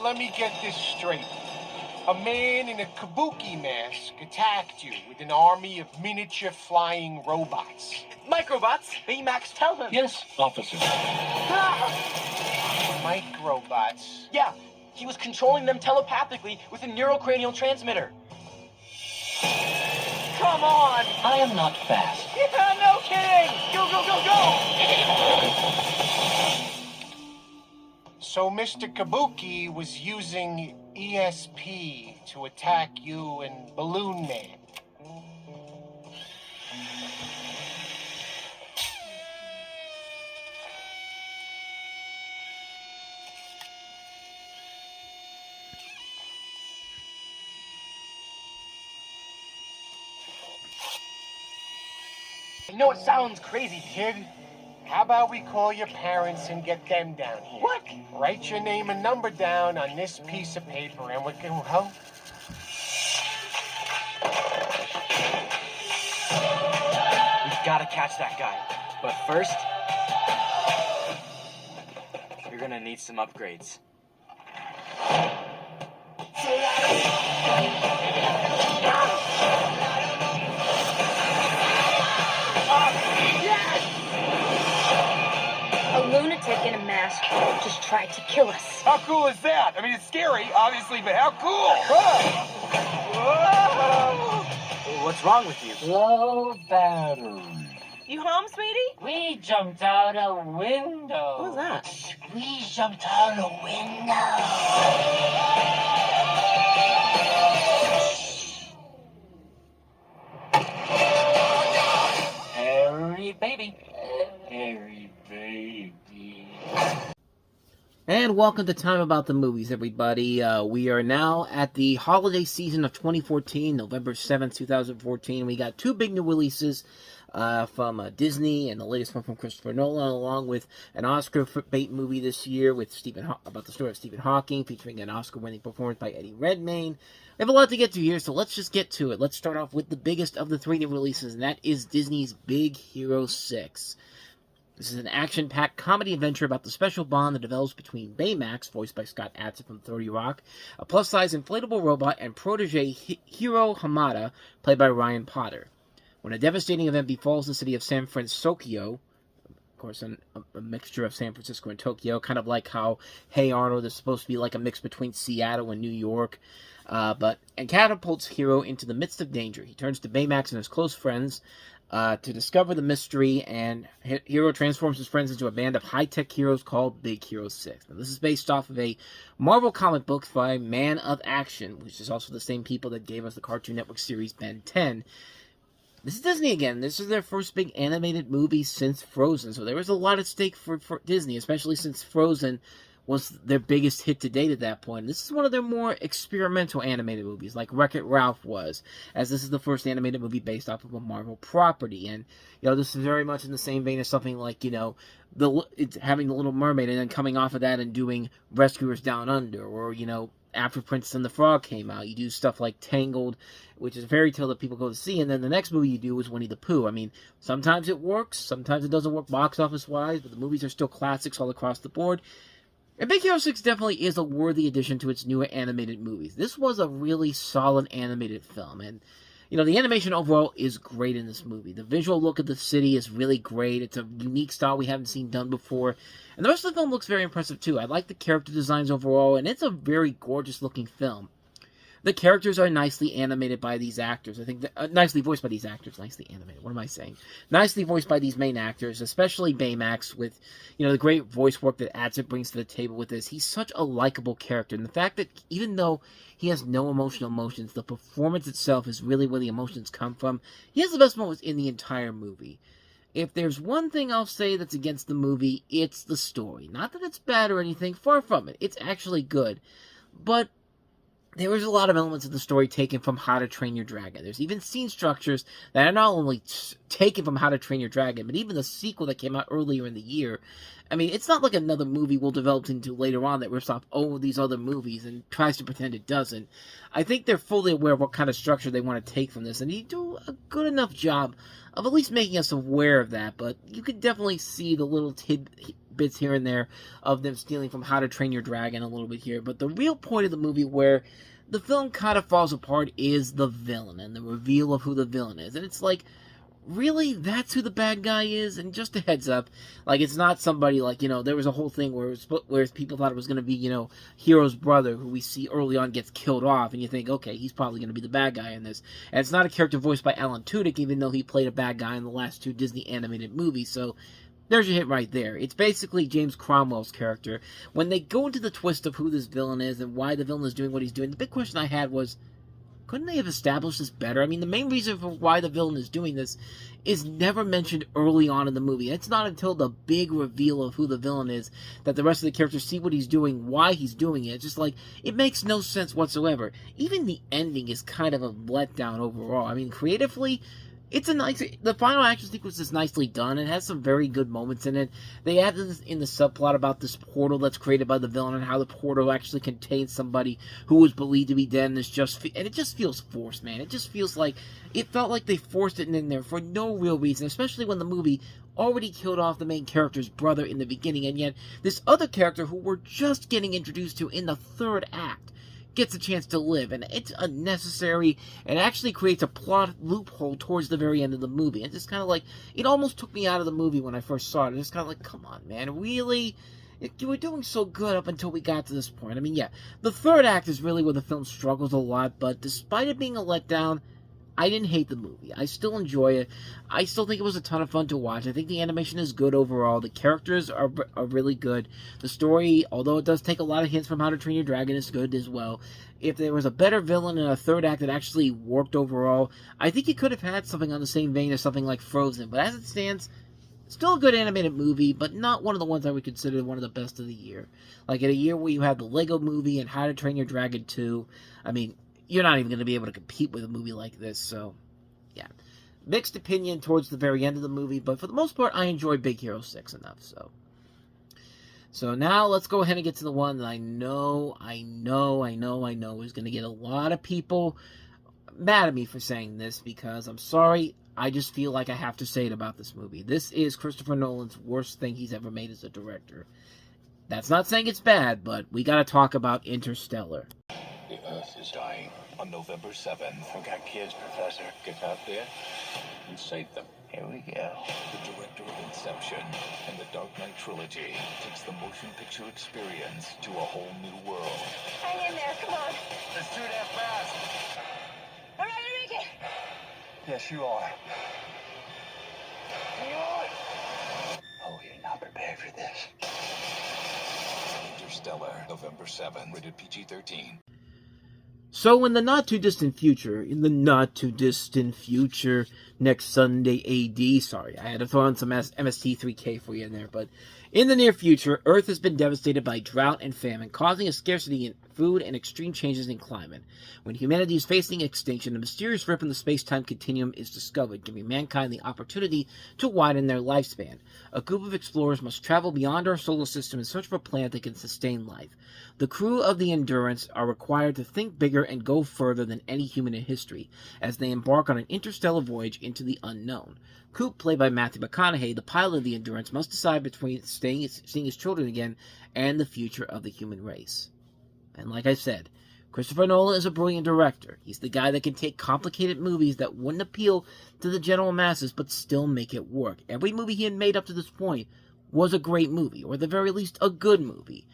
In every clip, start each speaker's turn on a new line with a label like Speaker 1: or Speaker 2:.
Speaker 1: let me get this straight. A man in a kabuki mask attacked you with an army of miniature flying robots.
Speaker 2: Microbots? Baymax, tell him.
Speaker 3: Yes, officer.
Speaker 1: Microbots?
Speaker 2: Yeah, he was controlling them telepathically with a neurocranial transmitter. Come on!
Speaker 3: I am not fast.
Speaker 2: Yeah, no kidding! Go, go, go, go!
Speaker 1: So Mr. Kabuki was using ESP to attack you and Balloon Man.
Speaker 2: I know it sounds crazy.
Speaker 1: Kid, how about we call your parents and get them down here?
Speaker 2: What?
Speaker 1: Write your name and number down on this piece of paper and we can help.
Speaker 2: We've got to catch that guy. But first, you're gonna need some upgrades.
Speaker 4: A lunatic in a mask just tried to kill us.
Speaker 5: How cool is that? I mean, it's scary, obviously, but how cool?
Speaker 2: What's wrong with you?
Speaker 3: Low battery.
Speaker 6: You home, sweetie?
Speaker 3: We jumped out a window.
Speaker 6: What was that?
Speaker 3: We jumped out a window. Harry baby. Harry baby.
Speaker 7: And welcome to Time About the Movies, everybody. We are now at the holiday season of 2014, November 7th, 2014. We got two big new releases from Disney and the latest one from Christopher Nolan, along with an Oscar bait movie this year with about the story of Stephen Hawking, featuring an Oscar-winning performance by Eddie Redmayne. We have a lot to get to here, so let's just get to it. Let's start off with the biggest of the three new releases, and that is Disney's Big Hero 6. This is an action-packed comedy adventure about the special bond that develops between Baymax, voiced by Scott Adsit from 30 Rock, a plus-size inflatable robot, and protege Hiro Hamada, played by Ryan Potter. When a devastating event befalls the city of San Francisco, of course, a mixture of San Francisco and Tokyo, kind of like how Hey Arnold is supposed to be like a mix between Seattle and New York, and catapults Hiro into the midst of danger. He turns to Baymax and his close friends to discover the mystery, and Hiro transforms his friends into a band of high-tech heroes called Big Hero 6. Now, this is based off of a Marvel comic book by Man of Action, which is also the same people that gave us the Cartoon Network series Ben 10. This is Disney again. This is their first big animated movie since Frozen, so there was a lot at stake for Disney, especially since Frozen was their biggest hit to date at that point. This is one of their more experimental animated movies, like Wreck-It Ralph was, as this is the first animated movie based off of a Marvel property. And, this is very much in the same vein as something like, it's having The Little Mermaid and then coming off of that and doing Rescuers Down Under, or, after Princess and the Frog came out, you do stuff like Tangled, which is a fairy tale that people go to see, and then the next movie you do is Winnie the Pooh. I mean, sometimes it works, sometimes it doesn't work box office-wise, but the movies are still classics all across the board. And Big Hero 6 definitely is a worthy addition to its newer animated movies. This was a really solid animated film, and, the animation overall is great in this movie. The visual look of the city is really great. It's a unique style we haven't seen done before, and the rest of the film looks very impressive, too. I like the character designs overall, and it's a very gorgeous-looking film. The characters are nicely animated by these actors. I think nicely voiced by these actors. Nicely animated. What am I saying? Nicely voiced by these main actors, especially Baymax, with the great voice work that Adsit brings to the table with this. He's such a likable character, and the fact that even though he has no emotions, the performance itself is really where the emotions come from. He has the best moments in the entire movie. If there's one thing I'll say that's against the movie, it's the story. Not that it's bad or anything, far from it. It's actually good, but there is a lot of elements of the story taken from How to Train Your Dragon. There's even scene structures that are not only taken from How to Train Your Dragon, but even the sequel that came out earlier in the year. I mean, it's not like another movie we'll develop into later on that rips off these other movies and tries to pretend it doesn't. I think they're fully aware of what kind of structure they want to take from this, and they do a good enough job of at least making us aware of that, but you could definitely see the little bits here and there of them stealing from How to Train Your Dragon a little bit here. But the real point of the movie where the film kind of falls apart is the villain and the reveal of who the villain is. And it's like, really? That's who the bad guy is? And just a heads up, like, it's not somebody like, there was a whole thing where people thought it was going to be, Hero's brother, who we see early on gets killed off, and you think, okay, he's probably going to be the bad guy in this. And it's not a character voiced by Alan Tudyk, even though he played a bad guy in the last 2 Disney animated movies, so there's your hit right there. It's basically James Cromwell's character. When they go into the twist of who this villain is and why the villain is doing what he's doing, the big question I had was, couldn't they have established this better? I mean, the main reason for why the villain is doing this is never mentioned early on in the movie. It's not until the big reveal of who the villain is that the rest of the characters see what he's doing, why he's doing it. It's just like, it makes no sense whatsoever. Even the ending is kind of a letdown overall. I mean, creatively, it's the final action sequence is nicely done. It has some very good moments in it. They added this in the subplot about this portal that's created by the villain and how the portal actually contains somebody who was believed to be dead, and it just feels forced, man. It just feels like, it felt like they forced it in there for no real reason, especially when the movie already killed off the main character's brother in the beginning, and yet this other character who we're just getting introduced to in the 3rd act gets a chance to live, and it's unnecessary, and actually creates a plot loophole towards the very end of the movie. It's just kind of like, it almost took me out of the movie when I first saw it. It's just kind of like, come on, man, really? You were doing so good up until we got to this point. I mean, yeah, the 3rd act is really where the film struggles a lot, but despite it being a letdown, I didn't hate the movie. I still enjoy it. I still think it was a ton of fun to watch. I think the animation is good overall. The characters are really good. The story, although it does take a lot of hints from How to Train Your Dragon, is good as well. If there was a better villain in a 3rd act that actually worked overall, I think you could have had something on the same vein as something like Frozen. But as it stands, still a good animated movie, but not one of the ones I would consider one of the best of the year. Like, in a year where you have the Lego Movie and How to Train Your Dragon 2, I mean, you're not even going to be able to compete with a movie like this, so, yeah. Mixed opinion towards the very end of the movie, but for the most part, I enjoy Big Hero 6 enough, so. So now, let's go ahead and get to the one that I know is going to get a lot of people mad at me for saying this, because I'm sorry, I just feel like I have to say it about this movie. This is Christopher Nolan's worst thing he's ever made as a director. That's not saying it's bad, but we got to talk about Interstellar.
Speaker 6: The Earth is dying on November 7th. I've got kids, Professor. Get out there and save them. Here we go. The director of Inception and the Dark Knight trilogy takes the motion picture experience to a whole new world.
Speaker 4: Hang in there, come on.
Speaker 5: It's too damn fast.
Speaker 4: I'm ready to make it.
Speaker 5: Yes, you are.
Speaker 6: Oh, you're not prepared for this. Interstellar, November 7th, rated PG-13.
Speaker 7: So in the not-too-distant future, next Sunday AD, sorry, I had to throw in some MST3K for you in there, but in the near future, Earth has been devastated by drought and famine, causing a scarcity in food and extreme changes in climate. When humanity is facing extinction, a mysterious rip in the space-time continuum is discovered, giving mankind the opportunity to widen their lifespan. A group of explorers must travel beyond our solar system in search of a planet that can sustain life. The crew of the Endurance are required to think bigger and go further than any human in history, as they embark on an interstellar voyage into the unknown. Coop, played by Matthew McConaughey, the pilot of the Endurance, must decide between seeing his children again and the future of the human race. And like I said, Christopher Nolan is a brilliant director. He's the guy that can take complicated movies that wouldn't appeal to the general masses but still make it work. Every movie he had made up to this point was a great movie, or at the very least, a good movie.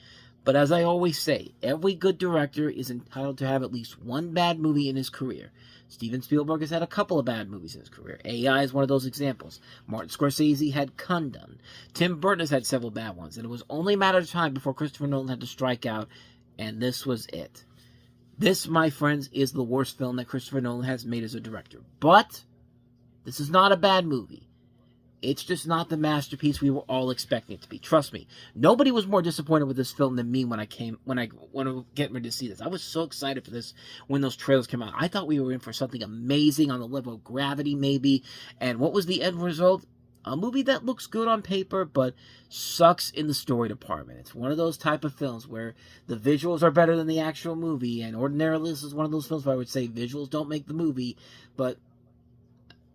Speaker 7: But as I always say, every good director is entitled to have at least one bad movie in his career. Steven Spielberg has had a couple of bad movies in his career. AI is one of those examples. Martin Scorsese had Kundun. Tim Burton has had several bad ones, and it was only a matter of time before Christopher Nolan had to strike out, and this was it. This, my friends, is the worst film that Christopher Nolan has made as a director. But this is not a bad movie. It's just not the masterpiece we were all expecting it to be. Trust me, nobody was more disappointed with this film than me when I was getting ready to see this. I was so excited for this when those trailers came out. I thought we were in for something amazing on the level of Gravity, maybe. And what was the end result? A movie that looks good on paper, but sucks in the story department. It's one of those type of films where the visuals are better than the actual movie, and ordinarily this is one of those films where I would say visuals don't make the movie, but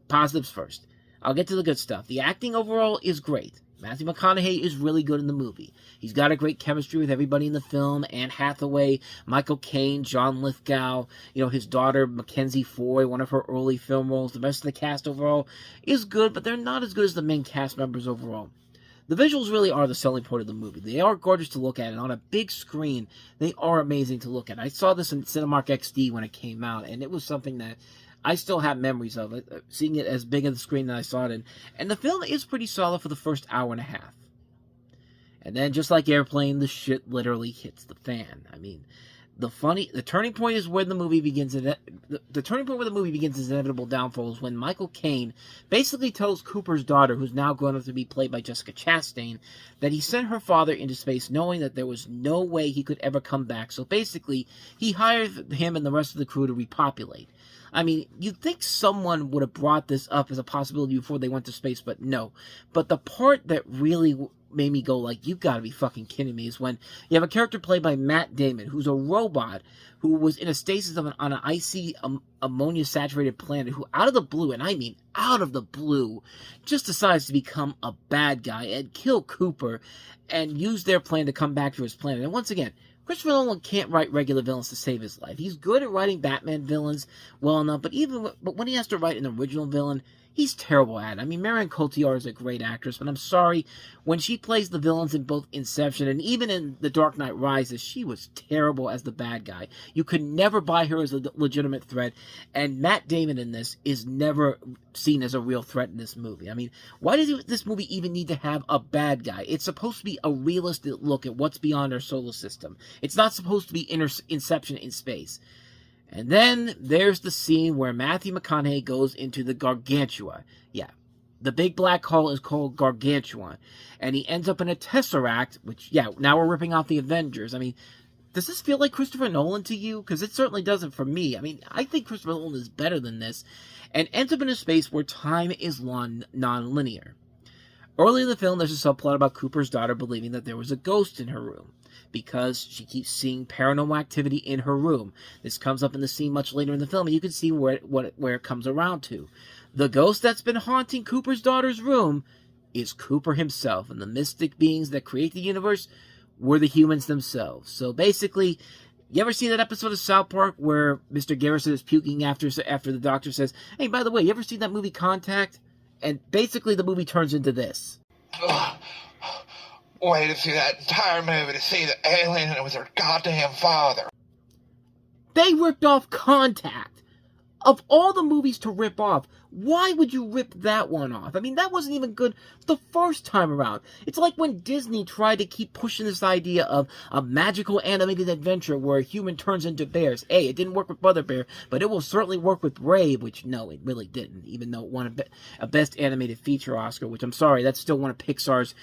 Speaker 7: positives first. I'll get to the good stuff. The acting overall is great. Matthew McConaughey is really good in the movie. He's got a great chemistry with everybody in the film. Anne Hathaway, Michael Caine, John Lithgow, his daughter, Mackenzie Foy, one of her early film roles. The rest of the cast overall is good, but they're not as good as the main cast members overall. The visuals really are the selling point of the movie. They are gorgeous to look at, and on a big screen, they are amazing to look at. I saw this in Cinemark XD when it came out, and it was something that I still have memories of it, seeing it as big on the screen that I saw it in. And the film is pretty solid for the first hour and a half. And then, just like Airplane, the shit literally hits the fan. I mean, the turning point is where the movie begins. The turning point where the movie begins its inevitable downfall is when Michael Caine basically tells Cooper's daughter, who's now grown up to be played by Jessica Chastain, that he sent her father into space knowing that there was no way he could ever come back. So basically, he hired him and the rest of the crew to repopulate. I mean, you'd think someone would have brought this up as a possibility before they went to space, but no. But the part that really made me go like, you gotta be fucking kidding me, is when you have a character played by Matt Damon, who's a robot, who was in a stasis on an icy, ammonia-saturated planet, who out of the blue, and I mean out of the blue, just decides to become a bad guy and kill Cooper and use their plan to come back to his planet. And once again, Christopher Nolan can't write regular villains to save his life. He's good at writing Batman villains well enough, but when he has to write an original villain, he's terrible at it. I mean, Marion Cotillard is a great actress, but I'm sorry, when she plays the villains in both Inception and even in The Dark Knight Rises, she was terrible as the bad guy. You could never buy her as a legitimate threat, and Matt Damon in this is never seen as a real threat in this movie. I mean, why does this movie even need to have a bad guy? It's supposed to be a realistic look at what's beyond our solar system. It's not supposed to be Inception in space. And then there's the scene where Matthew McConaughey goes into the Gargantua. Yeah, the big black hole is called Gargantua. And he ends up in a Tesseract, which, yeah, now we're ripping off the Avengers. I mean, does this feel like Christopher Nolan to you? Because it certainly doesn't for me. I mean, I think Christopher Nolan is better than this. And ends up in a space where time is non-linear. Early in the film, there's a subplot about Cooper's daughter believing that there was a ghost in her room, because she keeps seeing paranormal activity in her room. This comes up in the scene much later in the film, and you can see where it comes around to. The ghost that's been haunting Cooper's daughter's room is Cooper himself, and the mystic beings that create the universe were the humans themselves. So basically, you ever see that episode of South Park where Mr. Garrison is puking after the doctor says, "Hey, by the way, you ever seen that movie Contact?" And basically the movie turns into this.
Speaker 8: Ugh. Waited through that entire movie to see the alien and it was her goddamn father.
Speaker 7: They ripped off Contact. Of all the movies to rip off, why would you rip that one off? I mean, that wasn't even good the first time around. It's like when Disney tried to keep pushing this idea of a magical animated adventure where a human turns into bears. Hey, it didn't work with Brother Bear, but it will certainly work with Brave, which, no, it really didn't, even though it won a Best Animated Feature Oscar, which I'm sorry, that's still one of Pixar's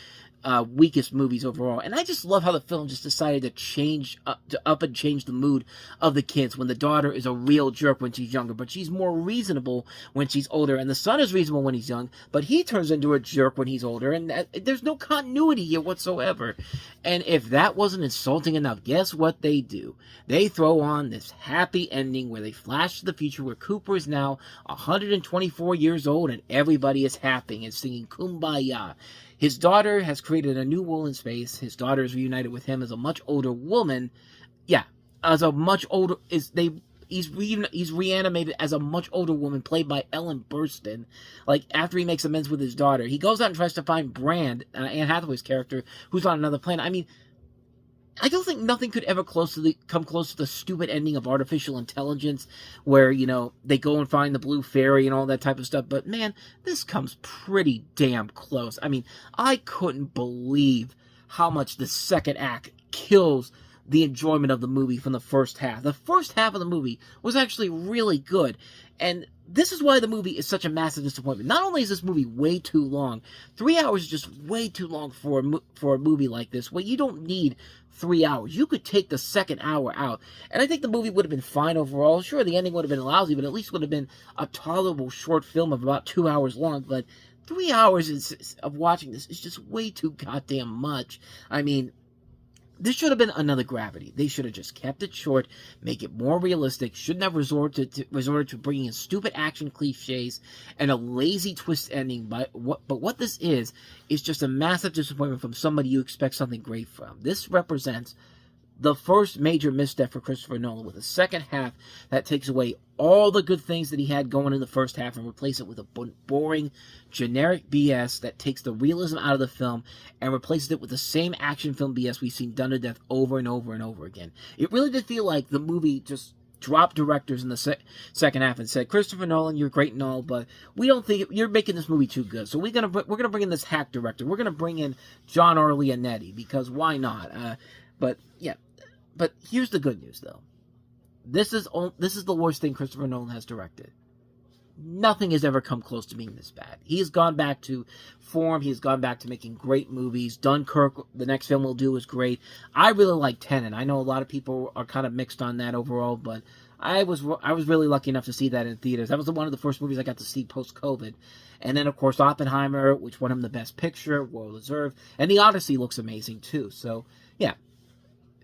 Speaker 7: weakest movies overall. And I just love how the film just decided to change the mood of the kids when the daughter is a real jerk when she's younger, but she's more reasonable when she's older, and the son is reasonable when he's young, but he turns into a jerk when he's older, and there's no continuity here whatsoever. And if that wasn't insulting enough, guess what they do? They throw on this happy ending where they flash to the future where Cooper is now 124 years old and everybody is happy and singing Kumbaya. His daughter has created a new world in space. His daughter is reunited with him as a much older woman. Yeah, as a much older he's reanimated as a much older woman played by Ellen Burstyn. Like, after he makes amends with his daughter, he goes out and tries to find Brand, Anne Hathaway's character, who's on another planet. I mean, I don't think nothing could ever come close to the stupid ending of Artificial Intelligence, where, they go and find the blue fairy and all that type of stuff. But man, this comes pretty damn close. I mean, I couldn't believe how much the second act kills the enjoyment of the movie from the first half. The first half of the movie was actually really good, and this is why the movie is such a massive disappointment. Not only is this movie way too long, 3 hours is just way too long for a movie like this, where you don't need 3 hours. You could take the second hour out, and I think the movie would have been fine overall. Sure, the ending would have been lousy, but at least would have been a tolerable short film of about 2 hours long, but 3 hours of watching this is just way too goddamn much. I mean, This should have been another Gravity. They should have just kept it short, make it more realistic. Shouldn't have resorted to bringing in stupid action cliches and a lazy twist ending. But what this is just a massive disappointment from somebody you expect something great from. This represents the first major misstep for Christopher Nolan, with a second half that takes away all the good things that he had going in the first half and replace it with a boring, generic BS that takes the realism out of the film and replaces it with the same action film BS we've seen done to death over and over and over again. It really did feel like the movie just dropped directors in the second half and said, Christopher Nolan, you're great and all, but we don't think you're making this movie too good. So we're gonna bring in this hack director. We're gonna bring in John R. Leonetti, because why not? But here's the good news, though. This is the worst thing Christopher Nolan has directed. Nothing has ever come close to being this bad. He has gone back to form. He has gone back to making great movies. Dunkirk, the next film we'll do, is great. I really like Tenet. I know a lot of people are kind of mixed on that overall, but I was really lucky enough to see that in theaters. That was one of the first movies I got to see post-COVID. And then, of course, Oppenheimer, which won him the Best Picture, well deserved. And The Odyssey looks amazing, too. So, yeah.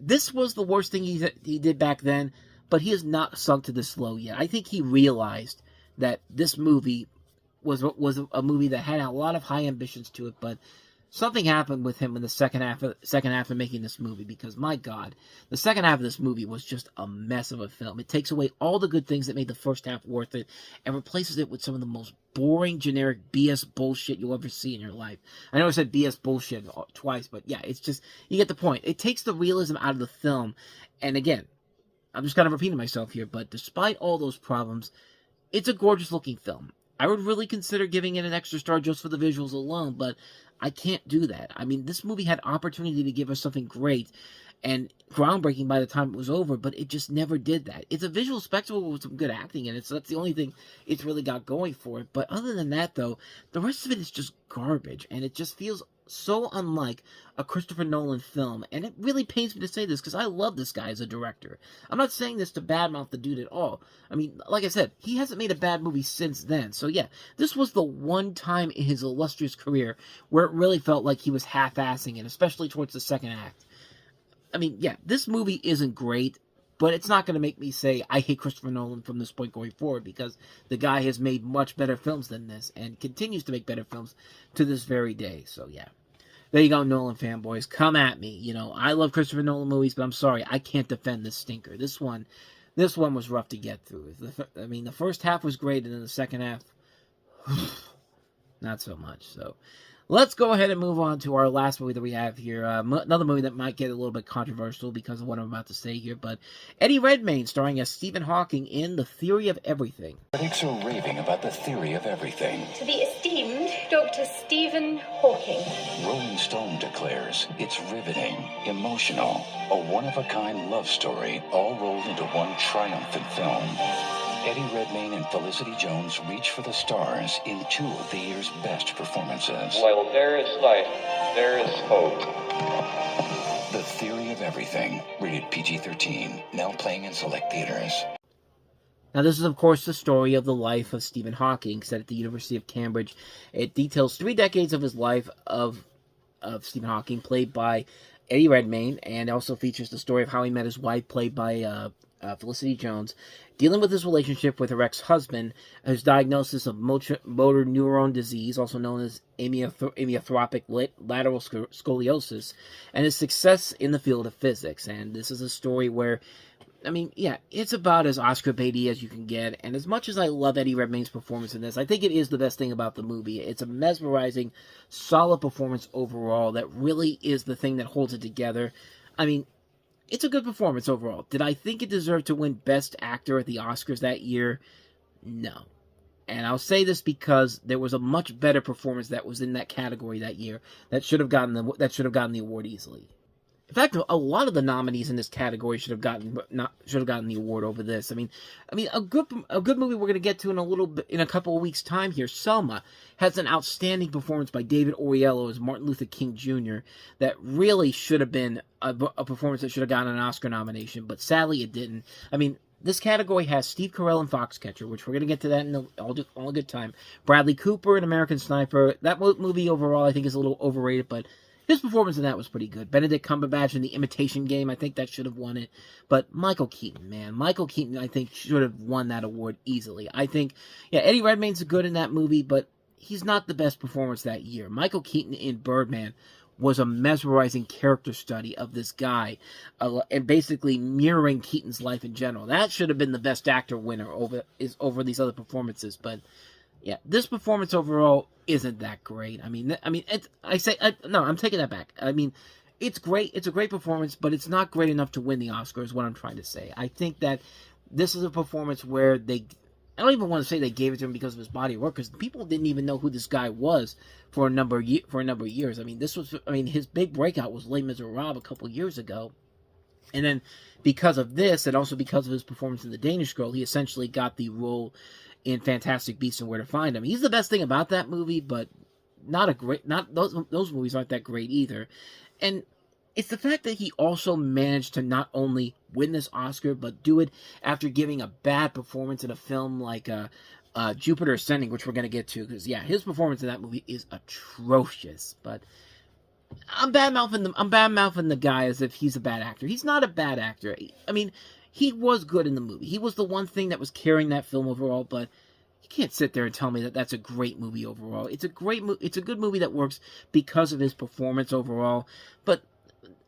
Speaker 7: This was the worst thing he did back then, but he has not sunk to this low yet. I think he realized that this movie was a movie that had a lot of high ambitions to it, but something happened with him in the second half of making this movie, because, my God, the second half of this movie was just a mess of a film. It takes away all the good things that made the first half worth it and replaces it with some of the most boring, generic BS bullshit you'll ever see in your life. I know I said BS bullshit twice, but yeah, it's just, you get the point. It takes the realism out of the film, and again, I'm just kind of repeating myself here, but despite all those problems, it's a gorgeous-looking film. I would really consider giving it an extra star just for the visuals alone, but I can't do that. I mean, this movie had opportunity to give us something great and groundbreaking by the time it was over, but it just never did that. It's a visual spectacle with some good acting in it, so that's the only thing it's really got going for it. But other than that, though, the rest of it is just garbage, and it just feels so unlike a Christopher Nolan film, and it really pains me to say this, because I love this guy as a director. I'm not saying this to badmouth the dude at all. I mean, like I said, he hasn't made a bad movie since then, so yeah, this was the one time in his illustrious career where it really felt like he was half-assing it, especially towards the second act. I mean, yeah, this movie isn't great, but it's not going to make me say I hate Christopher Nolan from this point going forward, because the guy has made much better films than this and continues to make better films to this very day. So, yeah. There you go, Nolan fanboys. Come at me. You know, I love Christopher Nolan movies, but I'm sorry, I can't defend this stinker. This one was rough to get through. I mean, the first half was great, and then the second half, not so much. So, let's go ahead and move on to our last movie that we have here. Another movie that might get a little bit controversial because of what I'm about to say here. But Eddie Redmayne starring as Stephen Hawking in The Theory of Everything.
Speaker 6: Critics are raving about The Theory of Everything.
Speaker 4: To the esteemed Dr. Stephen Hawking.
Speaker 6: Rolling Stone declares it's riveting, emotional, a one-of-a-kind love story all rolled into one triumphant film. Eddie Redmayne and Felicity Jones reach for the stars in two of the year's best performances.
Speaker 9: While there is life, there is hope.
Speaker 6: The Theory of Everything, rated PG-13, now playing in select theaters.
Speaker 7: Now, this is, of course, the story of the life of Stephen Hawking, set at the University of Cambridge. It details 3 decades of his life of Stephen Hawking, played by Eddie Redmayne, and also features the story of how he met his wife, played by Felicity Jones, dealing with his relationship with her ex-husband, his diagnosis of motor neuron disease, also known as amyotrophic lateral scoliosis, and his success in the field of physics. And this is a story where, I mean, yeah, it's about as Oscar baity as you can get, and as much as I love Eddie Redmayne's performance in this, I think it is the best thing about the movie. It's a mesmerizing, solid performance overall that really is the thing that holds it together. I mean, it's a good performance overall. Did I think it deserved to win Best Actor at the Oscars that year? No. And I'll say this because there was a much better performance that was in that category that year that should have gotten the award easily. In fact, a lot of the nominees in this category should have gotten the award over this. I mean, a good movie we're going to get to in a couple of weeks' time here. Selma has an outstanding performance by David Oyelowo as Martin Luther King Jr. that really should have been a performance that should have gotten an Oscar nomination, but sadly it didn't. I mean, this category has Steve Carell in Foxcatcher, which we're going to get to that in all a good time. Bradley Cooper in American Sniper. That movie overall I think is a little overrated, but his performance in that was pretty good. Benedict Cumberbatch in The Imitation Game, I think that should have won it. But Michael Keaton, man. Michael Keaton, I think, should have won that award easily. I think, yeah, Eddie Redmayne's good in that movie, but he's not the best performance that year. Michael Keaton in Birdman was a mesmerizing character study of this guy, and basically mirroring Keaton's life in general. That should have been the best actor winner over these other performances, but yeah, this performance overall isn't that great. I'm taking that back. I mean, it's great. It's a great performance, but it's not great enough to win the Oscar, is what I'm trying to say. I think that this is a performance where I don't even want to say they gave it to him because of his body of work, because people didn't even know who this guy was for a number of years. I mean, his big breakout was Les Miserables a couple years ago, and then because of this, and also because of his performance in The Danish Girl, he essentially got the role in Fantastic Beasts and Where to Find Them. He's the best thing about that movie, but those movies aren't that great either. And it's the fact that he also managed to not only win this Oscar, but do it after giving a bad performance in a film like Jupiter Ascending, which we're going to get to, because, yeah, his performance in that movie is atrocious. But I'm bad-mouthing the guy as if he's a bad actor. He's not a bad actor. I mean, he was good in the movie. He was the one thing that was carrying that film overall, but you can't sit there and tell me that that's a great movie overall. It's a good movie that works because of his performance overall, but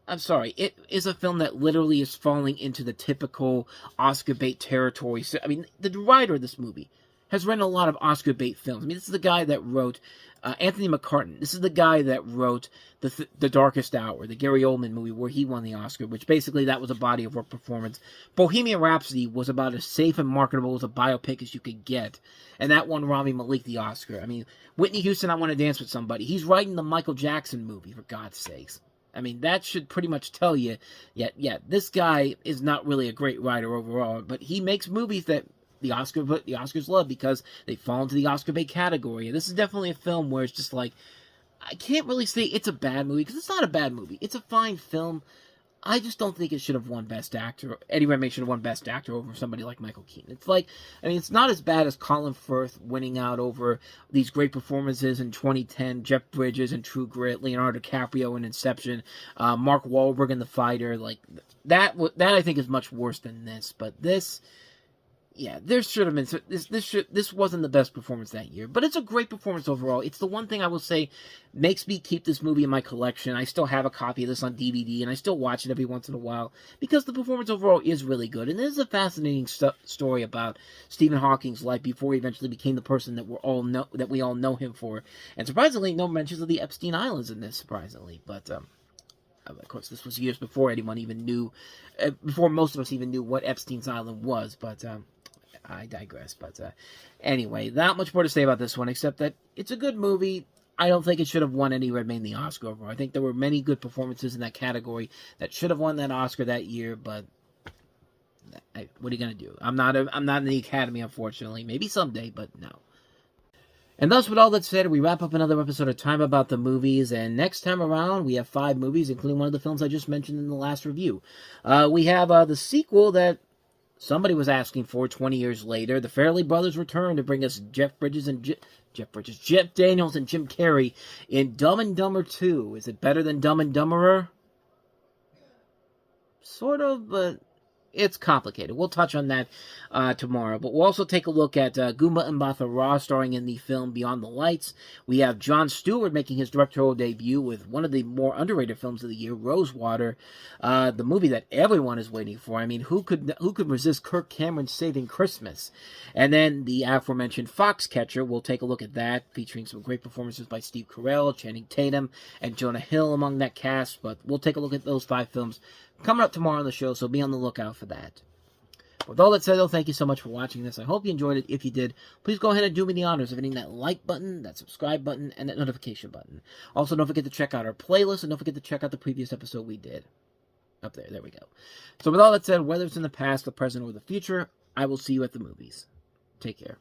Speaker 7: I'm sorry, it is a film that literally is falling into the typical Oscar bait territory. So, I mean, the writer of this movie has written a lot of Oscar bait films. I mean, this is the guy that wrote Anthony McCartan. This is the guy that wrote The Darkest Hour, the Gary Oldman movie where he won the Oscar, which basically that was a body of work performance. Bohemian Rhapsody was about as safe and marketable as a biopic as you could get, and that won Rami Malek the Oscar. I mean, Whitney Houston, I Want to Dance with Somebody. He's writing the Michael Jackson movie, for God's sakes. I mean, that should pretty much tell you, yeah, this guy is not really a great writer overall, but he makes movies that the Oscars love because they fall into the Oscar bait category. And this is definitely a film where it's just like, I can't really say it's a bad movie, because it's not a bad movie. It's a fine film. I just don't think it should have won Best Actor. Eddie Redmayne should have won Best Actor over somebody like Michael Keaton. It's like, I mean, it's not as bad as Colin Firth winning out over these great performances in 2010, Jeff Bridges in True Grit, Leonardo DiCaprio in Inception, Mark Wahlberg in The Fighter. Like, that I think is much worse than this. But this, yeah, there should have been, this wasn't the best performance that year, but it's a great performance overall. It's the one thing I will say makes me keep this movie in my collection. I still have a copy of this on DVD, and I still watch it every once in a while, because the performance overall is really good, and it is a fascinating story about Stephen Hawking's life before he eventually became the person that we all know him for. And surprisingly, no mentions of the Epstein Islands in this, surprisingly, but of course, this was years before anyone even knew, before most of us even knew what Epstein's Island was, but I digress. But anyway, not much more to say about this one, except that it's a good movie. I don't think it should have won Eddie Redmayne the Oscar overall. I think there were many good performances in that category that should have won that Oscar that year, but what are you going to do? I'm not in the Academy, unfortunately. Maybe someday, but no. And thus, with all that said, we wrap up another episode of Time About the Movies, and next time around, we have 5 movies, including one of the films I just mentioned in the last review. We have the sequel that somebody was asking for 20 years later. The Farrelly Brothers return to bring us Jeff Daniels and Jim Carrey in Dumb and Dumber 2. Is it better than Dumb and Dumberer? Sort of, but it's complicated. We'll touch on that tomorrow. But we'll also take a look at Goomba Mbatha Raw starring in the film Beyond the Lights. We have Jon Stewart making his directorial debut with one of the more underrated films of the year, Rosewater, the movie that everyone is waiting for. I mean, who could resist Kirk Cameron saving Christmas? And then the aforementioned Foxcatcher. We'll take a look at that, featuring some great performances by Steve Carell, Channing Tatum, and Jonah Hill among that cast. But we'll take a look at those 5 films coming up tomorrow on the show, so be on the lookout for that. With all that said, though, thank you so much for watching this. I hope you enjoyed it. If you did, please go ahead and do me the honors of hitting that like button, that subscribe button, and that notification button. Also, don't forget to check out our playlist, and don't forget to check out the previous episode we did. Up there. There we go. So with all that said, whether it's in the past, the present, or the future, I will see you at the movies. Take care.